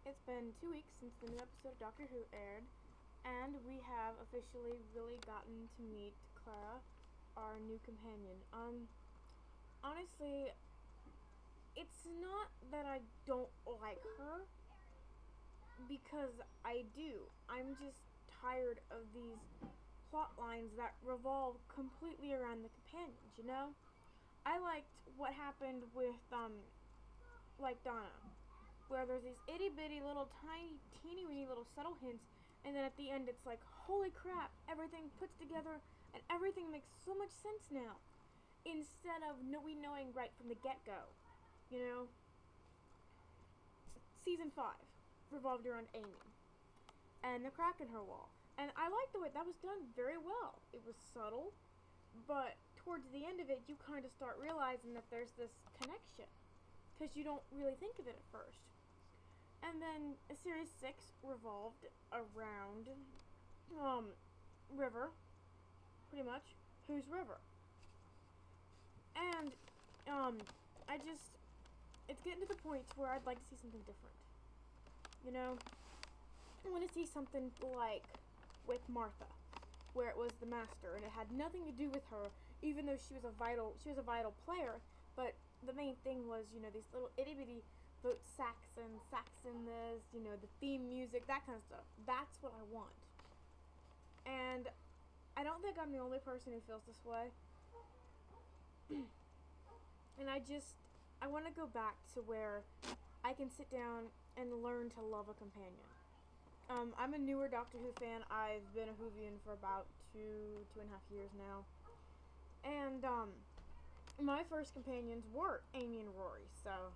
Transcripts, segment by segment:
It's been 2 weeks since the new episode of Doctor Who aired, and we have officially really gotten to meet Clara, our new companion. Honestly, it's not that I don't like her, because I do. I'm just tired of these plot lines that revolve completely around the companions, you know? I liked what happened with, like Donna, where there's these itty bitty little tiny, teeny weeny little subtle hints, and then at the end it's like, holy crap, everything puts together and everything makes so much sense now. Instead of we knowing right from the get go, you know? Season 5 revolved around Amy and the crack in her wall. And I liked the way that was done very well. It was subtle, but towards the end of it, you kind of start realizing that there's this connection, because you don't really think of it at first. And then Series 6 revolved around River, pretty much. Who's River? And it's getting to the point where I'd like to see something different. You know, I want to see something like with Martha, where it was the Master, and it had nothing to do with her, even though she was a vital player. But the main thing was, these little itty bitty Saxon this, the theme music, that kind of stuff. That's what I want. And I don't think I'm the only person who feels this way. And I want to go back to where I can sit down and learn to love a companion. I'm a newer Doctor Who fan. I've been a Whovian for about two and a half years now. And, my first companions were Amy and Rory, so.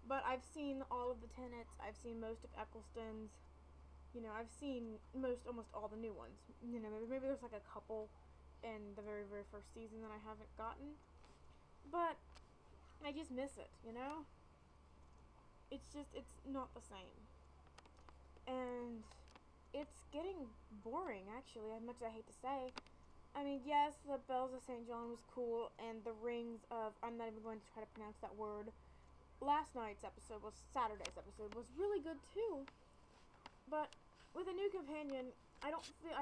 But I've seen all of the Tennants. I've seen most of Eccleston's. I've seen almost all the new ones. Maybe there's like a couple in the very, very first season that I haven't gotten. But I just miss it, It's not the same. And it's getting boring, actually, as much as I hate to say. I mean, yes, the Bells of St. John was cool, and the Rings of, I'm not even going to try to pronounce that word. Saturday's episode was really good too. But with a new companion, I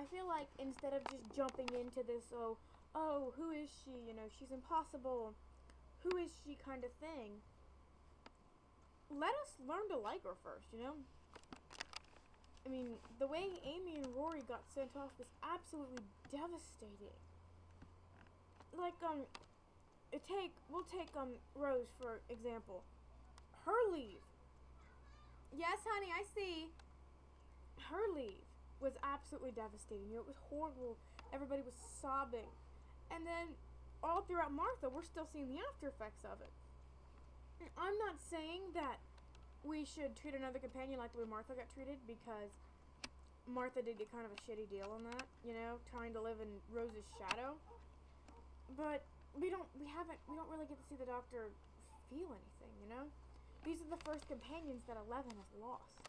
feel like instead of just jumping into this, who is she? She's impossible. Who is she kind of thing? Let us learn to like her first, I mean, the way Amy and Rory got sent off was absolutely devastating. Like, we'll take Rose for example. Her leave. Yes, honey, I see. Her leave was absolutely devastating. It was horrible. Everybody was sobbing. And then, all throughout Martha, we're still seeing the after effects of it. And I'm not saying that we should treat another companion like the way Martha got treated, because Martha did get kind of a shitty deal on that, trying to live in Rose's shadow. But we don't really get to see the Doctor feel anything, These are the first companions that 11 has lost.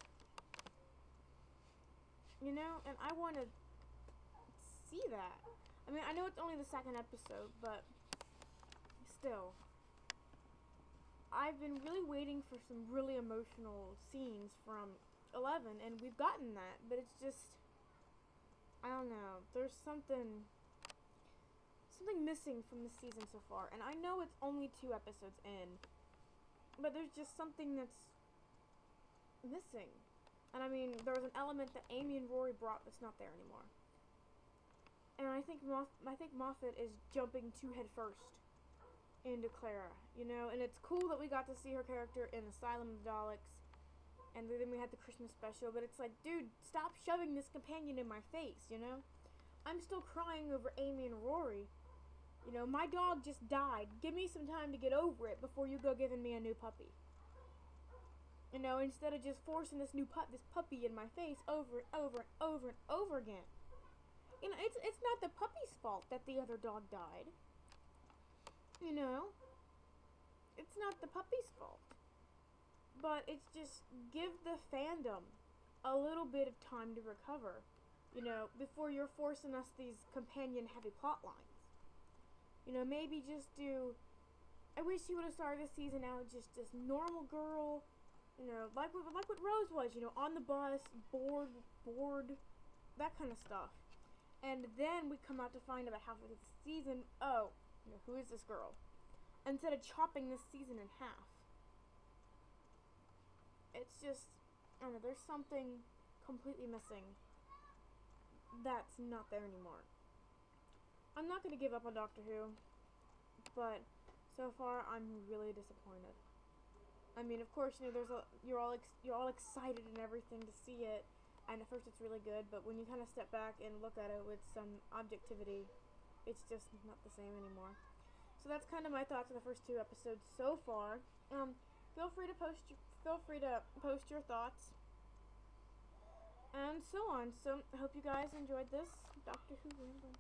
And I want to see that. I mean, I know it's only the second episode, but still. I've been really waiting for some really emotional scenes from 11, and we've gotten that, but it's just, I don't know, there's something missing from the season so far, and I know it's only 2 episodes in, but there's just something that's missing. And I mean, there was an element that Amy and Rory brought that's not there anymore. And I think Moffat is jumping too headfirst into Clara, and it's cool that we got to see her character in Asylum of the Daleks, and then we had the Christmas special, but it's like, dude, stop shoving this companion in my face, I'm still crying over Amy and Rory. My dog just died. Give me some time to get over it before you go giving me a new puppy. Instead of just forcing this puppy in my face over and over and over and over again. It's not the puppy's fault that the other dog died. It's not the puppy's fault. But it's just, give the fandom a little bit of time to recover, before you're forcing us these companion-heavy plot lines. Maybe just do, I wish you would have started this season out just this normal girl You know, like what Rose was, you know, on the bus, bored, that kind of stuff. And then we come out to find about halfway through the season, oh, you know, who is this girl? Instead of chopping this season in half. It's just, I don't know, there's something completely missing that's not there anymore. I'm not going to give up on Doctor Who, but so far I'm really disappointed. I mean, of course, you know, you're all excited and everything to see it, and at first it's really good, but when you kind of step back and look at it with some objectivity, it's just not the same anymore. So that's kind of my thoughts on the first 2 episodes so far. Feel free to post your thoughts and so on. So I hope you guys enjoyed this Doctor Who rambling.